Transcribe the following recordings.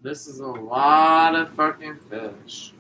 This is a lot of fucking fish.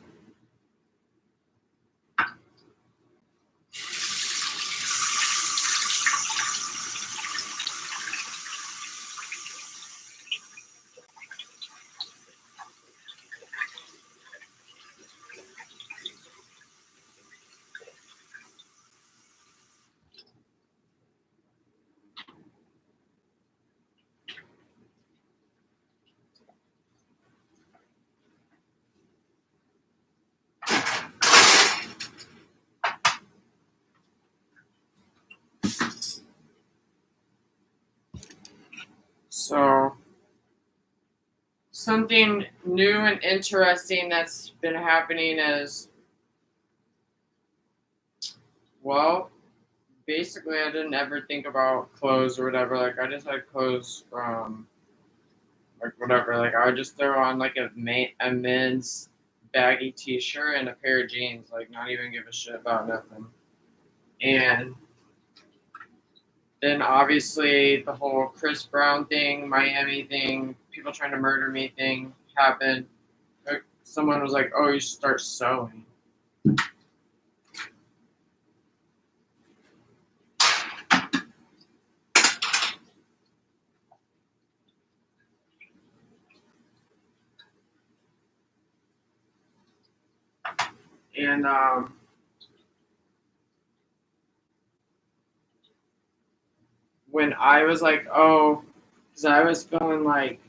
So, something new and interesting that's been happening is, well, basically, I didn't ever think about clothes or whatever. Like, I just had clothes from, like, whatever. Like, I would just throw on, like, a men's baggy t shirt and a pair of jeans. Like, not even give a shit about nothing. And then, obviously, the whole Chris Brown thing, Miami thing, people trying to murder me thing happened. Someone was like, "Oh, you should start sewing." And when I was like, "Oh," because I was feeling like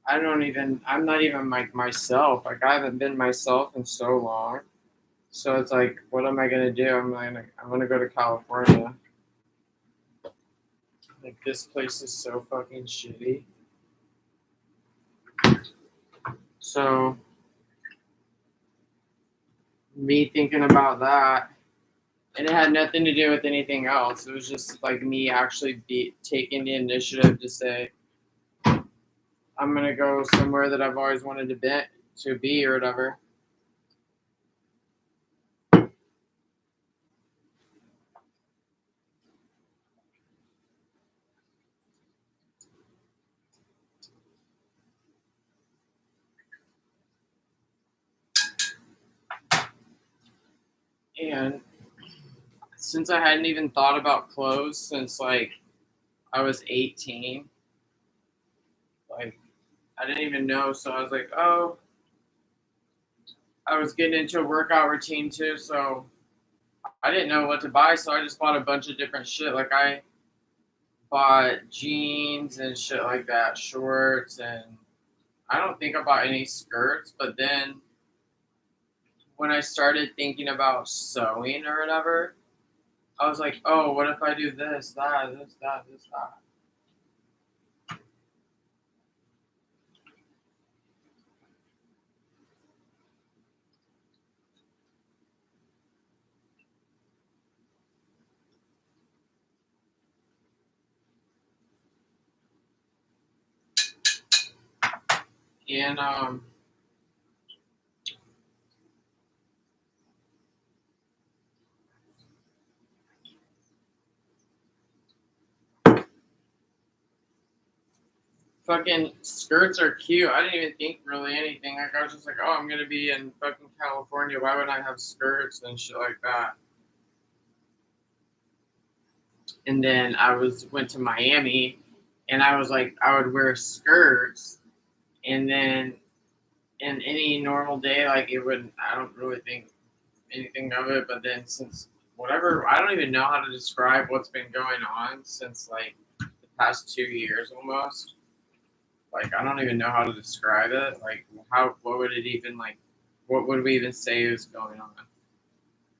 I'm not even like myself. Like I haven't been myself in so long. So it's like, what am I gonna do? I'm gonna go to California. Like this place is so fucking shitty. So me thinking about that, and it had nothing to do with anything else. It was just like me actually taking the initiative to say, I'm gonna go somewhere that I've always wanted to be or whatever. And since I hadn't even thought about clothes since like I was 18, like I didn't even know. So I was like, oh, I was getting into a workout routine too. So I didn't know what to buy. So I just bought a bunch of different shit. Like I bought jeans and shit like that, shorts. And I don't think I bought any skirts. But then when I started thinking about sewing or whatever, I was like, oh, what if I do this, that, this, that, this, that? And fucking skirts are cute. I didn't even think really anything. Like I was just like, oh, I'm gonna be in fucking California. Why would I have skirts and shit like that? And then went to Miami, and I was like, I would wear skirts, and then in any normal day, like it would. I don't really think anything of it. But then since whatever, I don't even know how to describe what's been going on since like the past 2 years almost. Like I don't even know how to describe it. Like how what would it even like what would we even say is going on?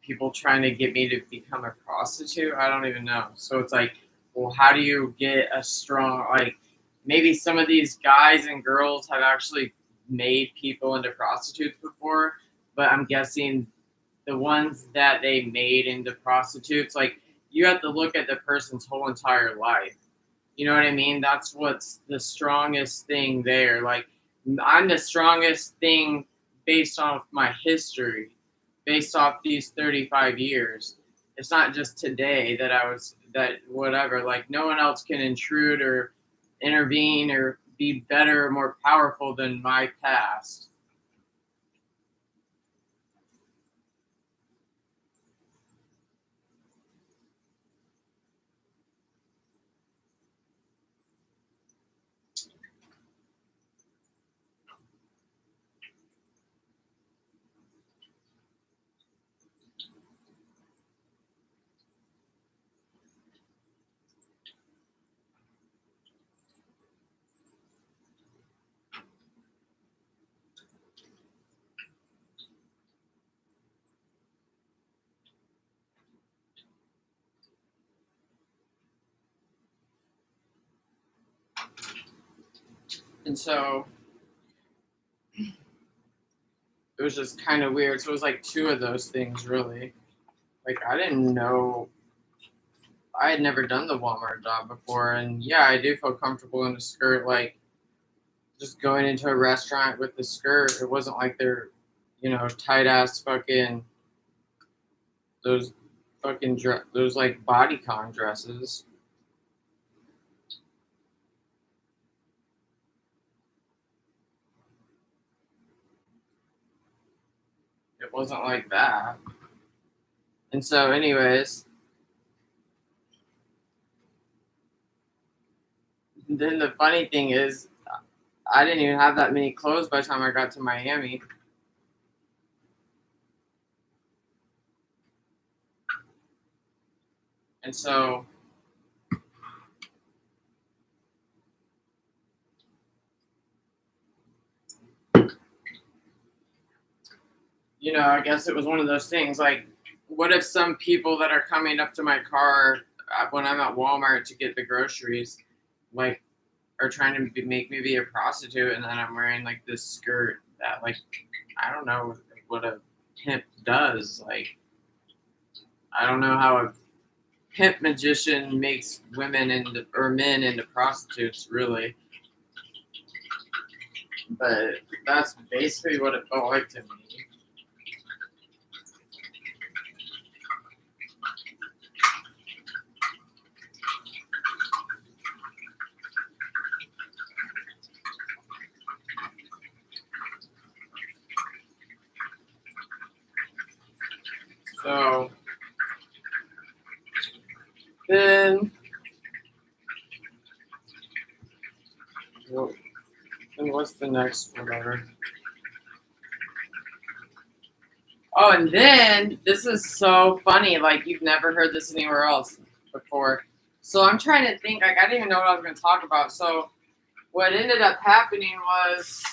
People trying to get me to become a prostitute? I don't even know. So it's like, well, how do you get a strong like maybe some of these guys and girls have actually made people into prostitutes before, but I'm guessing the ones that they made into prostitutes, like you have to look at the person's whole entire life. You know what I mean? That's what's the strongest thing there. Like I'm the strongest thing based off my history, based off these 35 years. It's not just today that I was that whatever. Like no one else can intrude or intervene or be better, more powerful than my past. And so it was just kind of weird. So it was like two of those things, really. Like, I didn't know. I had never done the Walmart job before. And yeah, I do feel comfortable in a skirt. Like, just going into a restaurant with the skirt, it wasn't like they're, tight ass fucking, those those like bodycon dresses. It wasn't like that. And so, anyways, then the funny thing is, I didn't even have that many clothes by the time I got to Miami. And so, I guess it was one of those things like, what if some people that are coming up to my car when I'm at Walmart to get the groceries, like, are trying to make me be a prostitute, and then I'm wearing like this skirt that, like, I don't know what a pimp does. Like, I don't know how a pimp magician makes women or men into prostitutes, really. But that's basically what it felt like to me. So then, and what's the next whatever? Oh, and then this is so funny. Like, you've never heard this anywhere else before. So I'm trying to think. Like, I didn't even know what I was going to talk about. So what ended up happening was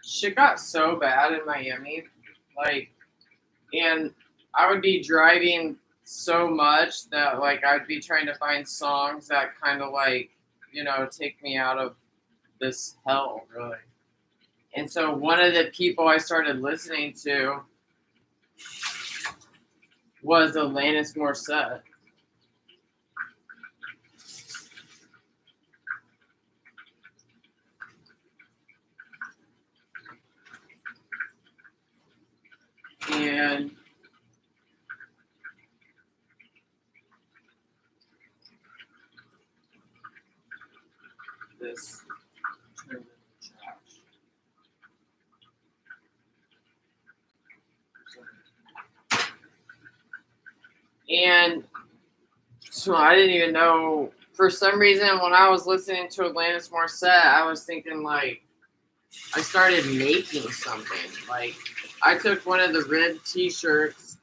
shit got so bad in Miami. Like, and I would be driving so much that, like, I'd be trying to find songs that kind of, like, take me out of this hell, really. And so one of the people I started listening to was Alanis Morissette. And this and so I didn't even know, for some reason, when I was listening to Alanis Morissette, I was thinking, like, I started making something. Like, I took one of the red t-shirts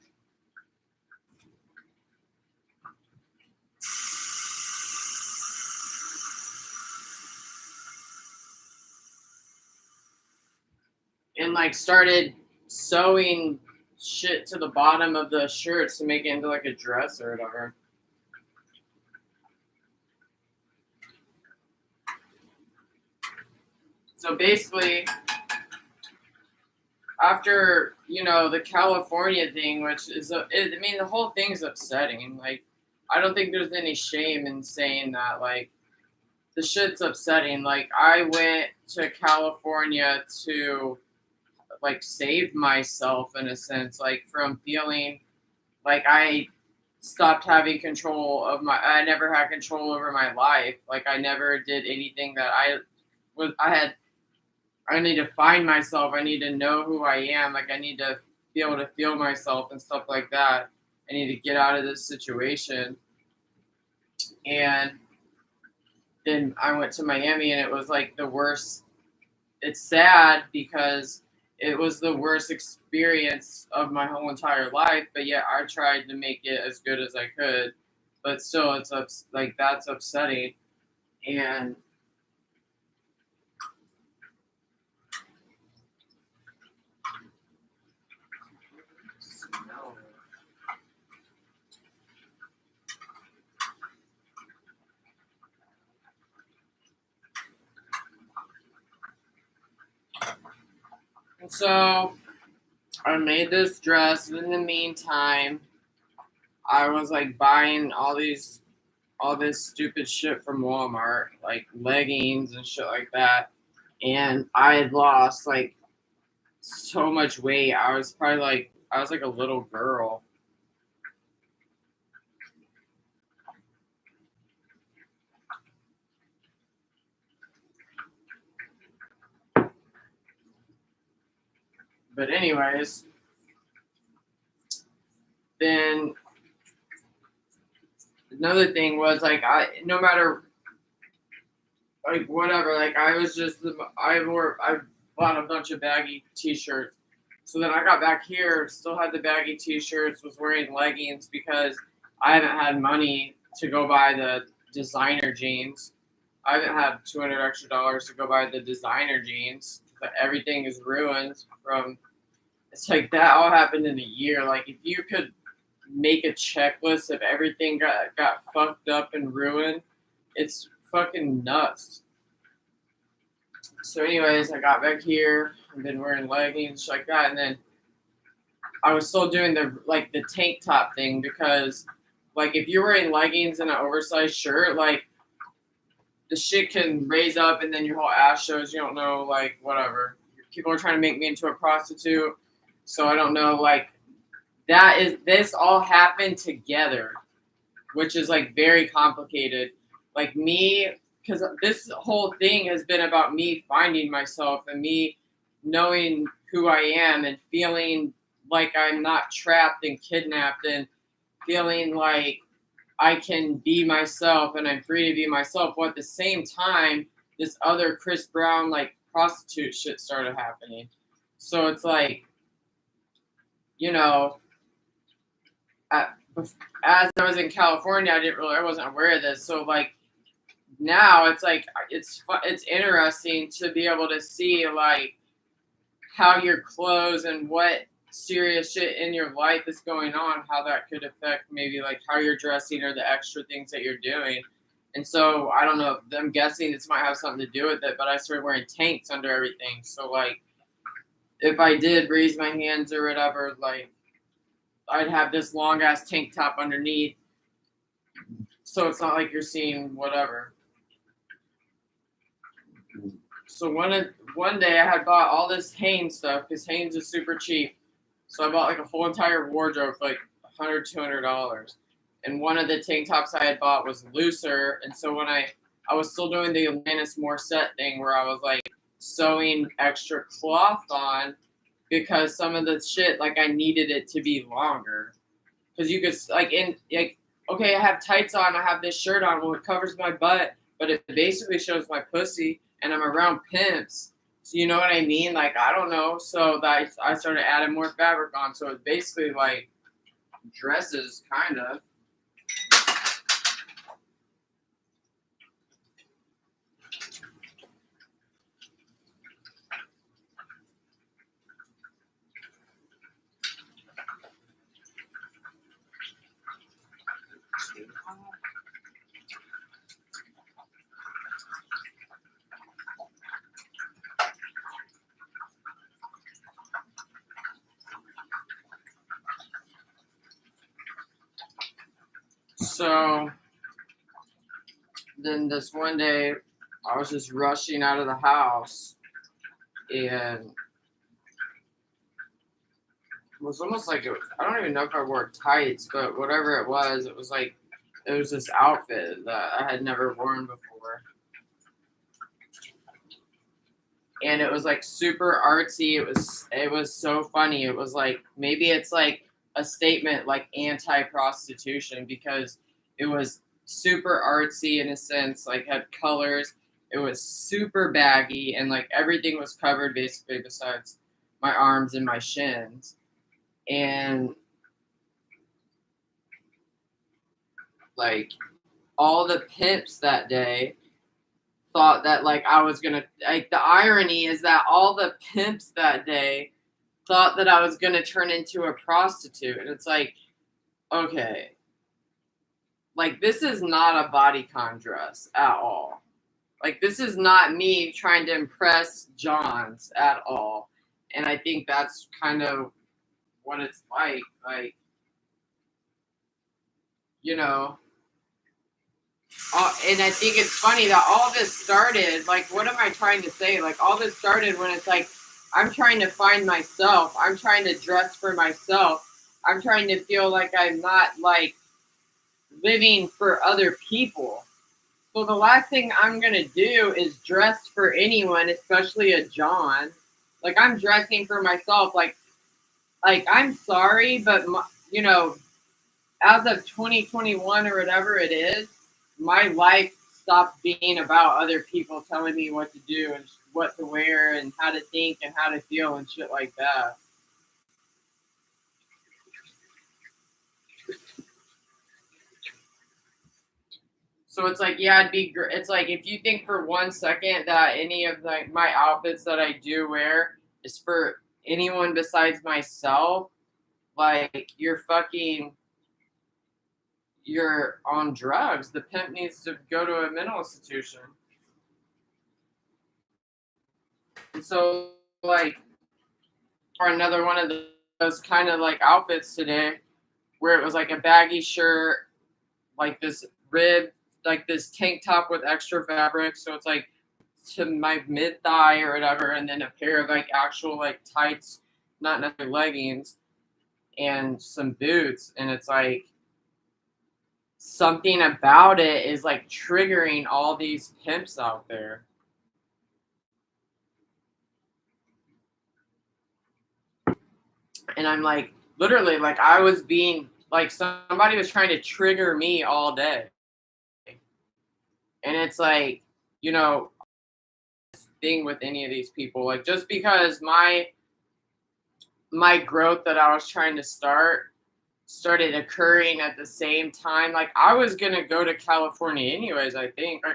and, like, started sewing shit to the bottom of the shirts to make it into, like, a dress or whatever. So basically, after the California thing, which is I mean, the whole thing's upsetting. Like, I don't think there's any shame in saying that. Like, the shit's upsetting. Like, I went to California to, like, save myself in a sense, like, from feeling like I stopped having control of I never had control over my life. Like I never did anything that I need to find myself. I need to know who I am. Like I need to be able to feel myself and stuff like that. I need to get out of this situation. And then I went to Miami and it was like the worst. It's sad because it was the worst experience of my whole entire life, but yet I tried to make it as good as I could. But still, like that's upsetting. And so I made this dress, and in the meantime, I was like buying all this stupid shit from Walmart, like leggings and shit like that. And I had lost like so much weight. I was like a little girl. But anyways, then another thing was like no matter like whatever, like I bought a bunch of baggy t-shirts. So then I got back here, still had the baggy t-shirts, was wearing leggings because I haven't had money to go buy the designer jeans. I haven't had $200 extra to go buy the designer jeans, but everything is ruined from. It's like that all happened in a year. Like if you could make a checklist of everything got fucked up and ruined, it's fucking nuts. So, anyways, I got back here. I've been wearing leggings like that, and then I was still doing the tank top thing because, like, if you're wearing leggings and an oversized shirt, like, the shit can raise up, and then your whole ass shows. You don't know, like, whatever. People are trying to make me into a prostitute, so I don't know, like, this all happened together, which is like very complicated. Like me, because this whole thing has been about me finding myself and me knowing who I am and feeling like I'm not trapped and kidnapped and feeling like I can be myself and I'm free to be myself. Well, at the same time, this other Chris Brown like prostitute shit started happening. So it's like, you know, as I was in California, I wasn't aware of this. So like now it's like it's interesting to be able to see like how your clothes and what serious shit in your life is going on, how that could affect maybe like how you're dressing or the extra things that you're doing. And so I don't know. I'm guessing this might have something to do with it, but I started wearing tanks under everything. So like if I did raise my hands or whatever, like I'd have this long ass tank top underneath, so it's not like you're seeing whatever. So one day I had bought all this Hanes stuff because Hanes is super cheap. So I bought like a whole entire wardrobe for like $100, $200. And one of the tank tops I had bought was looser. And so when I was still doing the Alanis Morissette thing where I was like sewing extra cloth on because some of the shit like I needed it to be longer. Because you could okay, I have tights on, I have this shirt on, well it covers my butt, but it basically shows my pussy and I'm around pimps. So you know what I mean? Like I don't know. So that I started adding more fabric on. So it's basically like dresses kind of. So then this one day, I was just rushing out of the house, and was almost like I don't even know if I wore tights, but whatever it was like it was this outfit that I had never worn before. And it was like super artsy. It was so funny. It was like maybe it's like a statement like anti-prostitution because it was super artsy in a sense, like had colors. It was super baggy and like everything was covered basically besides my arms and my shins. And like all the pimps that day thought that like I was gonna like the irony is that all the pimps that day thought that I was gonna turn into a prostitute. And it's like, okay, like this is not a bodycon dress at all. Like this is not me trying to impress Johns at all. And I think that's kind of what it's like. Like, you know, and I think it's funny that all this started, like, what am I trying to say? Like, all this started when it's like, I'm trying to find myself. I'm trying to dress for myself. I'm trying to feel like I'm not, like, living for other people. So the last thing I'm going to do is dress for anyone, especially a John. Like, I'm dressing for myself. Like I'm sorry, but, you know, as of 2021 or whatever it is, my life stopped being about other people telling me what to do and what to wear and how to think and how to feel and shit like that. So it's like, yeah, it's like if you think for 1 second that any of like my outfits that I do wear is for anyone besides myself, like you're on drugs. The pimp needs to go to a mental institution. And so, like, or another one of those kind of like outfits today, where it was like a baggy shirt, like this rib, like this tank top with extra fabric, so it's like to my mid thigh or whatever, and then a pair of like actual like tights, not necessarily leggings, and some boots, and it's like something about it is like triggering all these pimps out there. And I'm like, literally, like I was being like somebody was trying to trigger me all day. And it's like, you know, thing with any of these people, like just because my growth that I was trying to started occurring at the same time. Like I was gonna go to California anyways. I think. I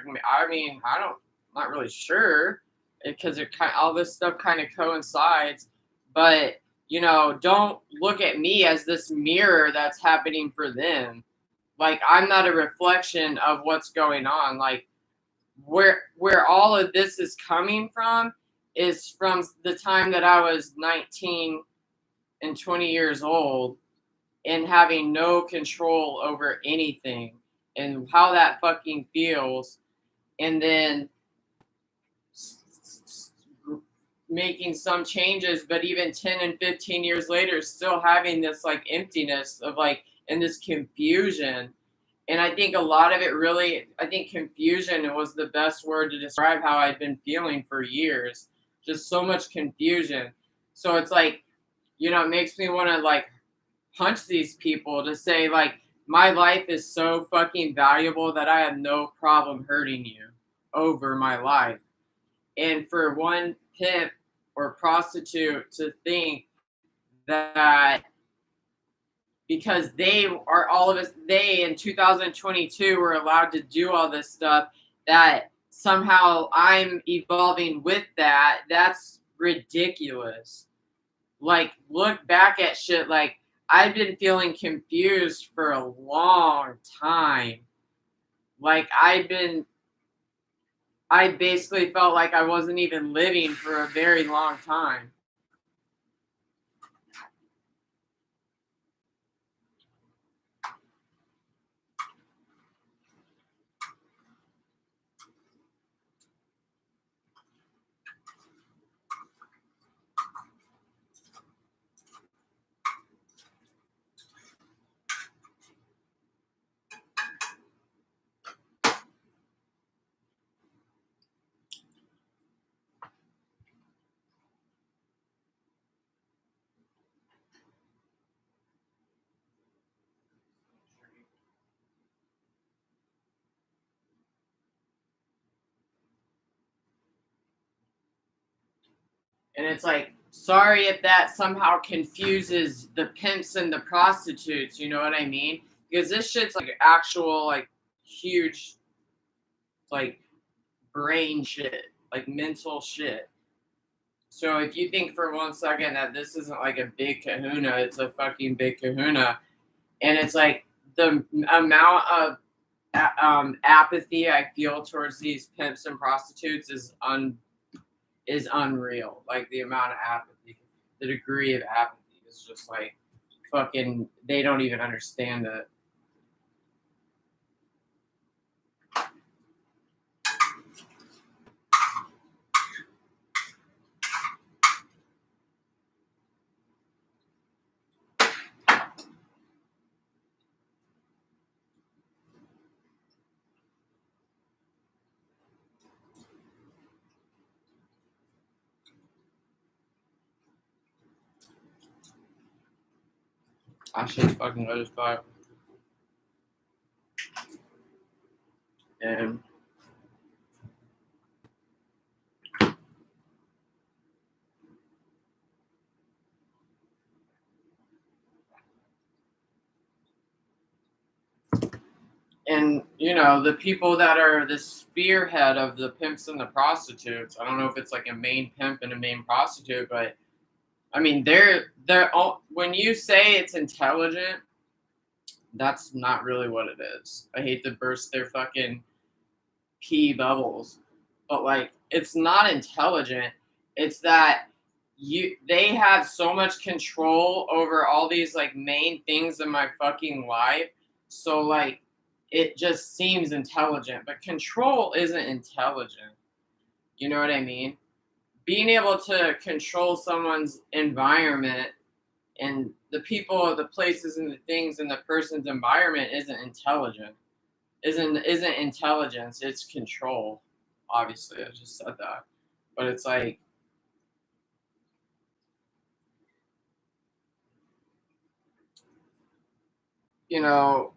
mean, I don't, not really sure, because it kind all this stuff kind of coincides. But you know, don't look at me as this mirror that's happening for them. Like I'm not a reflection of what's going on. Like where all of this is coming from is from the time that I was 19 and 20 years old and having no control over anything and how that fucking feels, and then making some changes, but even 10 and 15 years later still having this like emptiness of like and this confusion. And I think a lot of it really, I think confusion was the best word to describe how I've been feeling for years. Just so much confusion. So it's like, you know, it makes me want to like punch these people to say like my life is so fucking valuable that I have no problem hurting you over my life. And for one pimp or prostitute to think that because they are all of us, they in 2022 were allowed to do all this stuff, that somehow I'm evolving with that, that's ridiculous. Like look back at shit, like I've been feeling confused for a long time. Like I basically felt like I wasn't even living for a very long time. And it's like, sorry if that somehow confuses the pimps and the prostitutes, you know what I mean? Because this shit's like actual, like, huge, like, brain shit, like mental shit. So if you think for 1 second that this isn't like a big kahuna, it's a fucking big kahuna. And it's like the amount of apathy I feel towards these pimps and prostitutes is unreal. Like the amount of apathy, the degree of apathy is just like fucking. They don't even understand it. I should fucking go to spot. And you know, the people that are the spearhead of the pimps and the prostitutes. I don't know if it's like a main pimp and a main prostitute, but I mean, they're all, when you say it's intelligent, that's not really what it is. I hate to burst their fucking pee bubbles, but like, it's not intelligent. It's that they have so much control over all these like main things in my fucking life. So like, it just seems intelligent, but control isn't intelligent. You know what I mean? Being able to control someone's environment and the people, the places, and the things in the person's environment isn't intelligent. Isn't intelligence. It's control. Obviously, I just said that, but it's like, you know,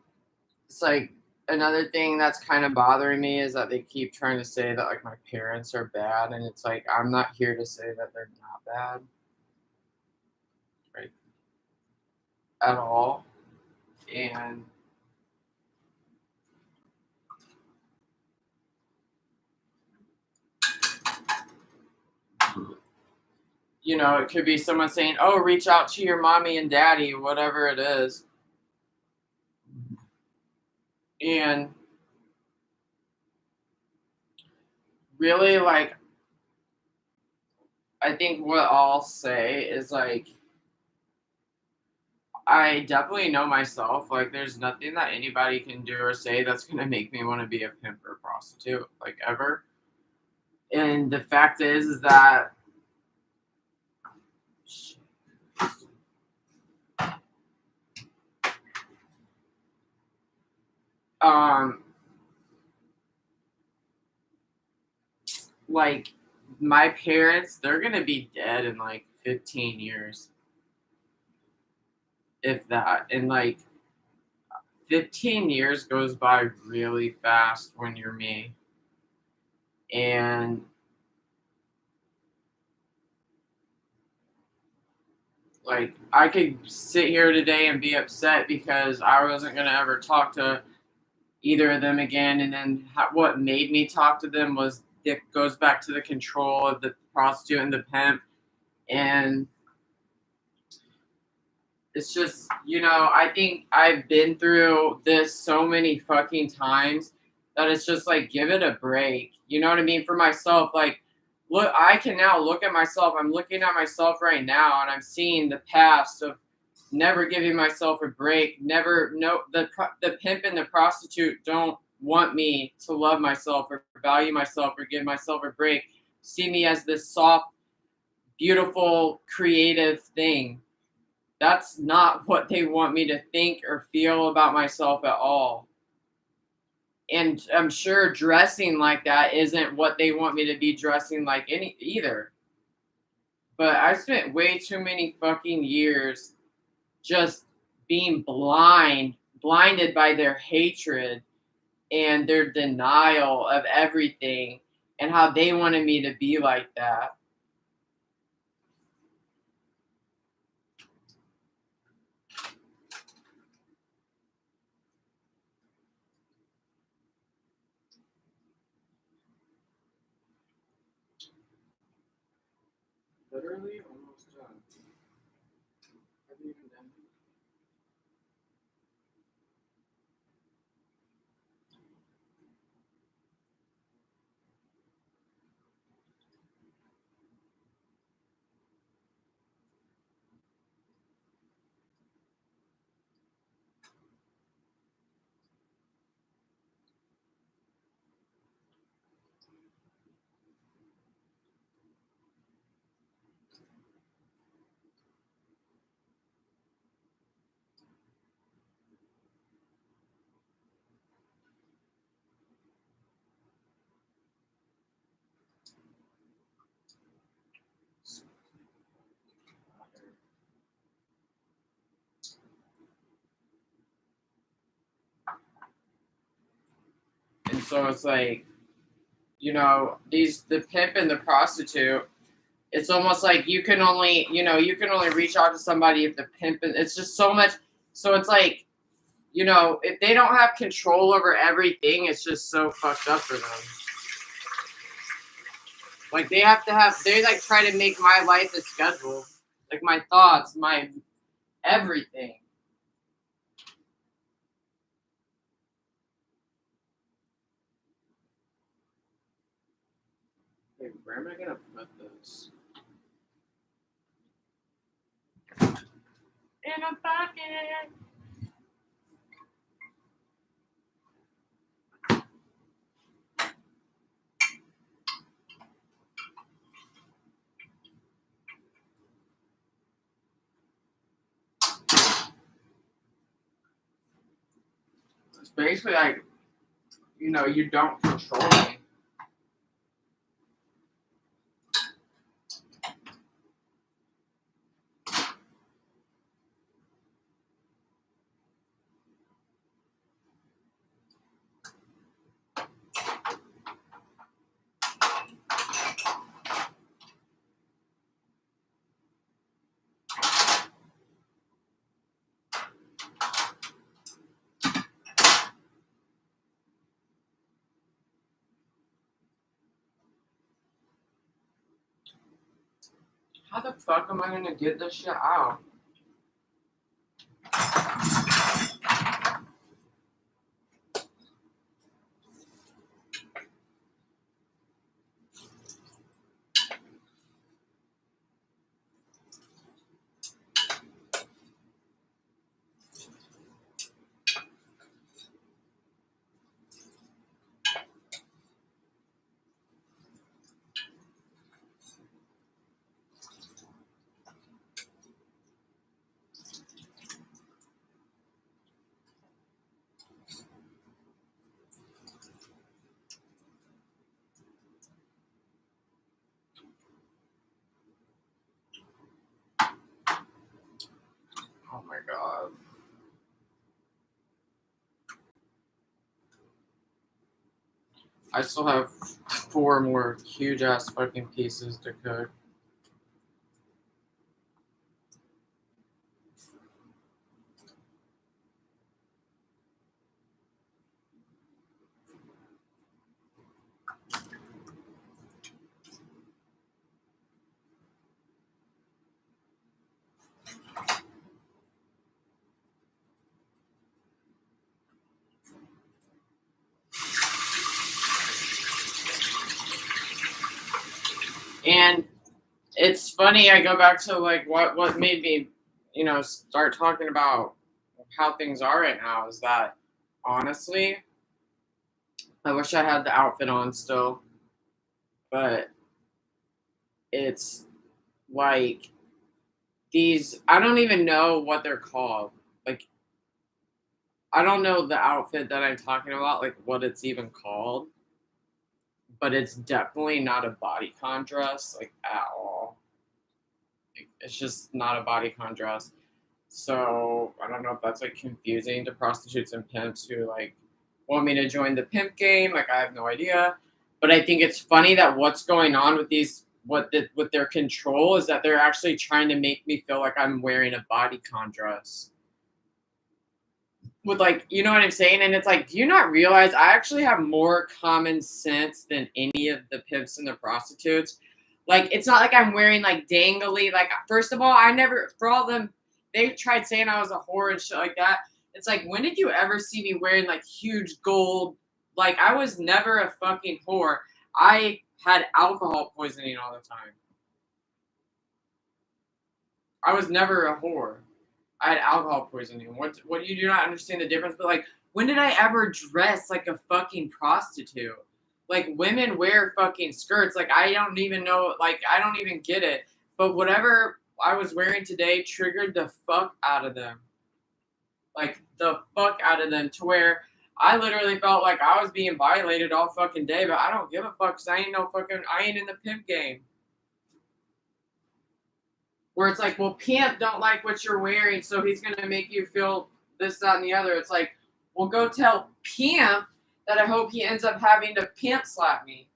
it's like another thing that's kind of bothering me is that they keep trying to say that like my parents are bad, and it's like I'm not here to say that they're not bad, right, at all, and you know, it could be someone saying, "Oh, reach out to your mommy and daddy," whatever it is, and really, like, I think what I'll say is like, I definitely know myself. Like, there's nothing that anybody can do or say that's gonna make me want to be a pimp or a prostitute, like ever. And the fact is that, um, like my parents, they're gonna be dead in like 15 years, if that. And like 15 years goes by really fast when you're me. And like I could sit here today and be upset because I wasn't gonna ever talk to either of them again. And then what made me talk to them was it goes back to the control of the prostitute and the pimp. And it's just, you know, I think I've been through this so many fucking times that it's just like, give it a break. You know what I mean? For myself, like, look, I can now look at myself. I'm looking at myself right now and I'm seeing the past of never giving myself a break. Never, no, the pimp and the prostitute don't want me to love myself or value myself or give myself a break. See me as this soft, beautiful, creative thing. That's not what they want me to think or feel about myself at all. And I'm sure dressing like that isn't what they want me to be dressing like any either. But I spent way too many fucking years just being blinded by their hatred and their denial of everything and how they wanted me to be like that. Literally almost done. Have you even done? And so it's like, the pimp and the prostitute, it's almost like you can only reach out to somebody if the pimp, it's just so much. So it's like, if they don't have control over everything, it's just so fucked up for them. Like they like try to make my life a schedule, like my thoughts, my everything. Hey, where am I gonna put this? In a bucket. It's basically like, you don't control me. How the fuck am I gonna get this shit out? Oh my god. I still have 4 more huge ass fucking pieces to cook. And it's funny, I go back to like what made me, start talking about how things are right now is that honestly, I wish I had the outfit on still, but it's like I don't even know what they're called. Like I don't know the outfit that I'm talking about, like what it's even called, but it's definitely not a bodycon dress, like at all. Like, it's just not a bodycon dress. So I don't know if that's like confusing to prostitutes and pimps who like want me to join the pimp game. Like I have no idea, but I think it's funny that what's going on with with their control is that they're actually trying to make me feel like I'm wearing a bodycon dress. With like, you know what I'm saying? And it's like, do you not realize I actually have more common sense than any of the pimps and the prostitutes? Like, it's not like I'm wearing like dangly. Like, first of all, I never, for all them, they tried saying I was a whore and shit like that. It's like, when did you ever see me wearing like huge gold? Like, I was never a fucking whore. I had alcohol poisoning all the time. I was never a whore. I had alcohol poisoning. What you do not understand the difference? But like, when did I ever dress like a fucking prostitute? Like, women wear fucking skirts. Like, I don't even know. Like, I don't even get it. But whatever I was wearing today triggered the fuck out of them. Like, the fuck out of them, to where I literally felt like I was being violated all fucking day. But I don't give a fuck, because I ain't in the pimp game. Where it's like, well, pimp don't like what you're wearing, so he's gonna make you feel this, that, and the other. It's like, well, go tell pimp that I hope he ends up having to pimp slap me.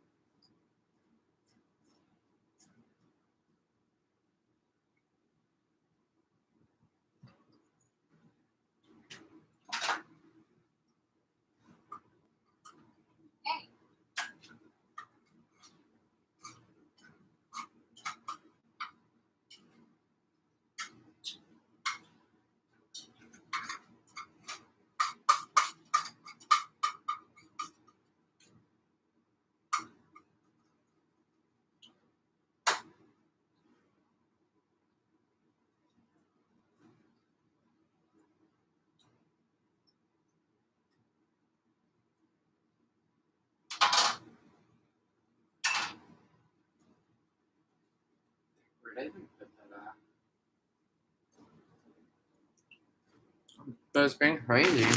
Where did I even put that at? But it's been crazy.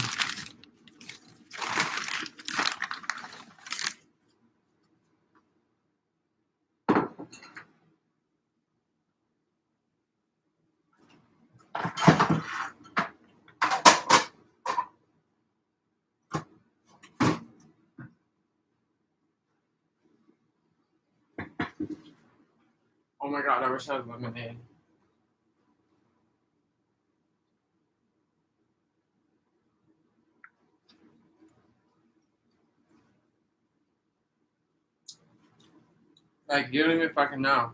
Oh my god, I wish I had lemonade. Like, you don't even fucking know.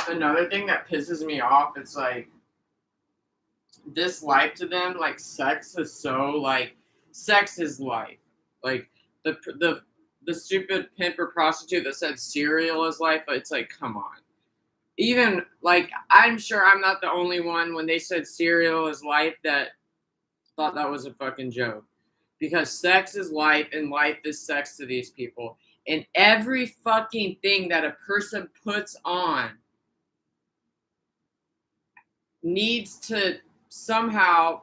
Another thing that pisses me off, it's like, this life to them, like, sex is so, like, sex is life. Like, the stupid pimp or prostitute that said cereal is life, it's like, come on. Even, like, I'm sure I'm not the only one when they said cereal is life that thought that was a fucking joke. Because sex is life and life is sex to these people. And every fucking thing that a person puts on needs to somehow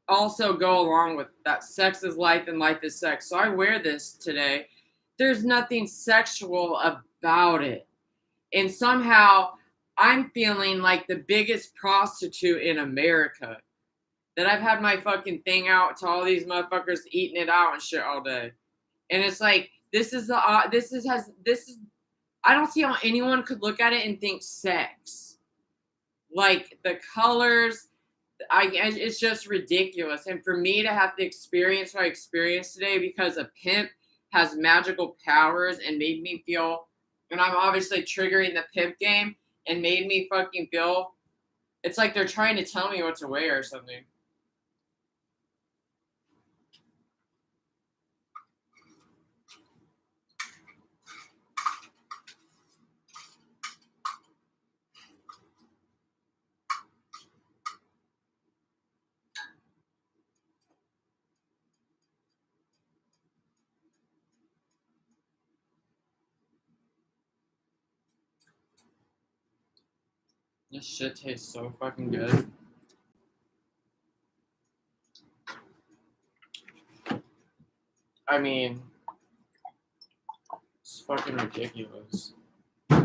also go along with that. Sex is life and life is sex. So I wear this today. There's nothing sexual about it. And somehow I'm feeling like the biggest prostitute in America. That I've had my fucking thing out to all these motherfuckers eating it out and shit all day. And it's like, this is I don't see how anyone could look at it and think sex. Like, the colors, it's just ridiculous. And for me to have to experience what I experienced today because a pimp has magical powers and made me feel, and I'm obviously triggering the pimp game and made me fucking feel, it's like they're trying to tell me what to wear or something. This shit tastes so fucking good. I mean, it's fucking ridiculous. You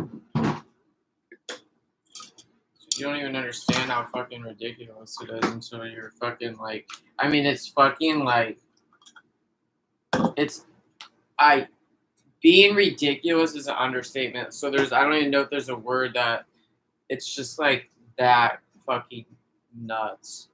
don't even understand how fucking ridiculous it is until you're fucking like, I mean, it's fucking like, it's, I Being ridiculous is an understatement. So I don't even know if there's a word that it's just like that fucking nuts.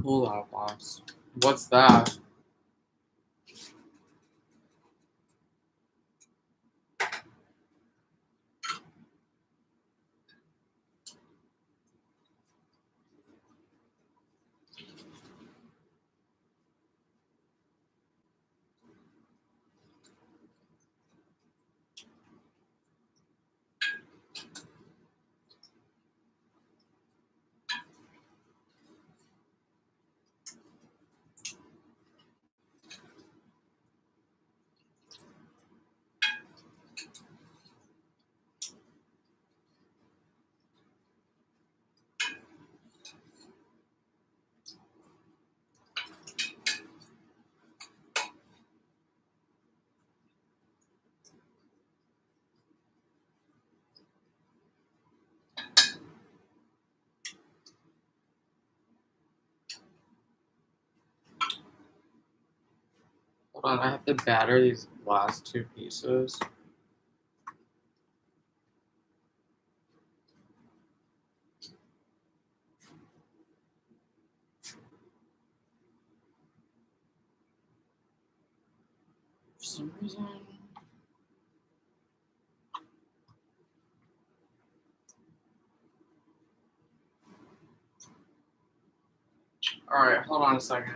Pull out box. What's that? Hold on, I have to batter these last two pieces. For some reason. Alright, hold on a second.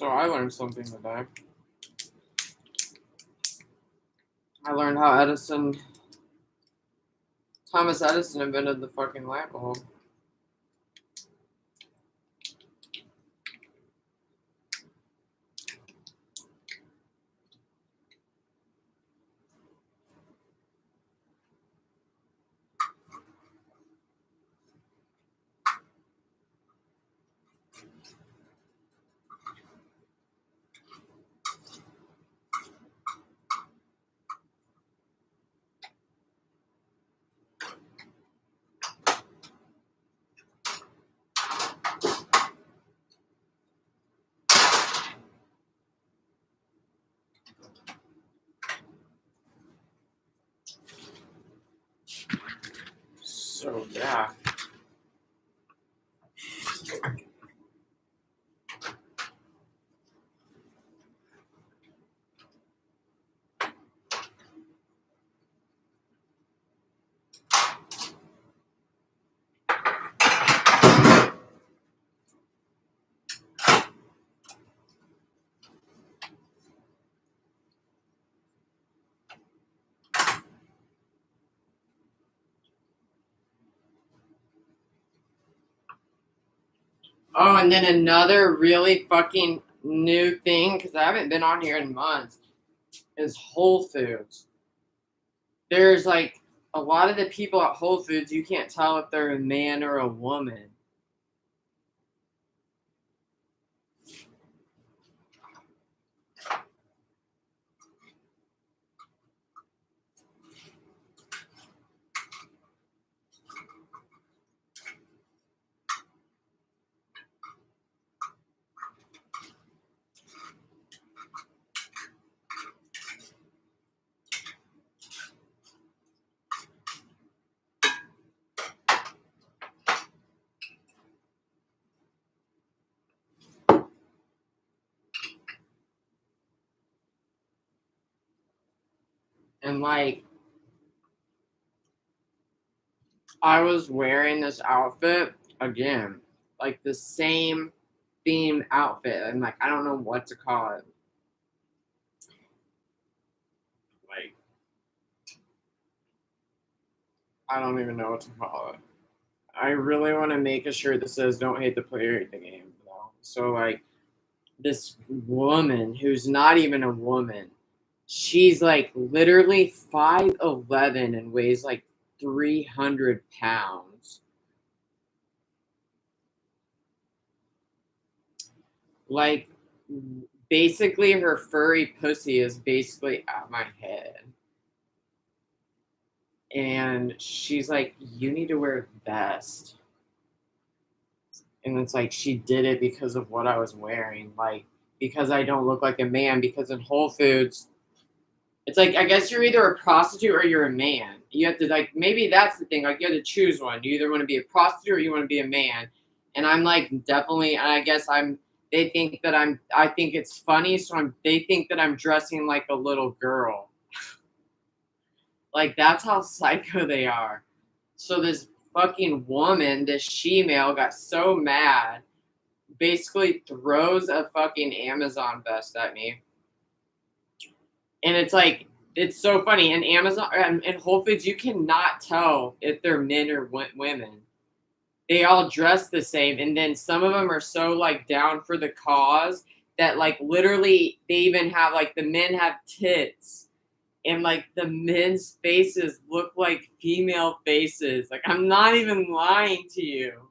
So I learned something today. I learned how Thomas Edison invented the fucking lamp bulb. So yeah. Oh, and then another really fucking new thing, because I haven't been on here in months, is Whole Foods. There's like a lot of the people at Whole Foods, you can't tell if they're a man or a woman. And like, I was wearing this outfit again, like the same theme outfit, and like I don't know what to call it. Like, I don't even know what to call it. I really want to make a shirt that says "Don't hate the player, hate the game." You know? So like, this woman who's not even a woman, she's like literally 5'11" and weighs like 300 pounds. Like, basically, her furry pussy is basically at my head. And she's like, "You need to wear a vest." And it's like, she did it because of what I was wearing. Like, because I don't look like a man. Because in Whole Foods, it's like, I guess you're either a prostitute or you're a man. You have to, like, maybe that's the thing. Like, you have to choose one. You either want to be a prostitute or you want to be a man. And I'm like, definitely, and I guess they think that I think it's funny. So they think that I'm dressing like a little girl. Like, that's how psycho they are. So this fucking woman, this she-male, got so mad, basically throws a fucking Amazon vest at me. And it's like, it's so funny. In Amazon and Whole Foods, you cannot tell if they're men or women. They all dress the same. And then some of them are so like down for the cause that like literally they even have like the men have tits. And like the men's faces look like female faces. Like, I'm not even lying to you.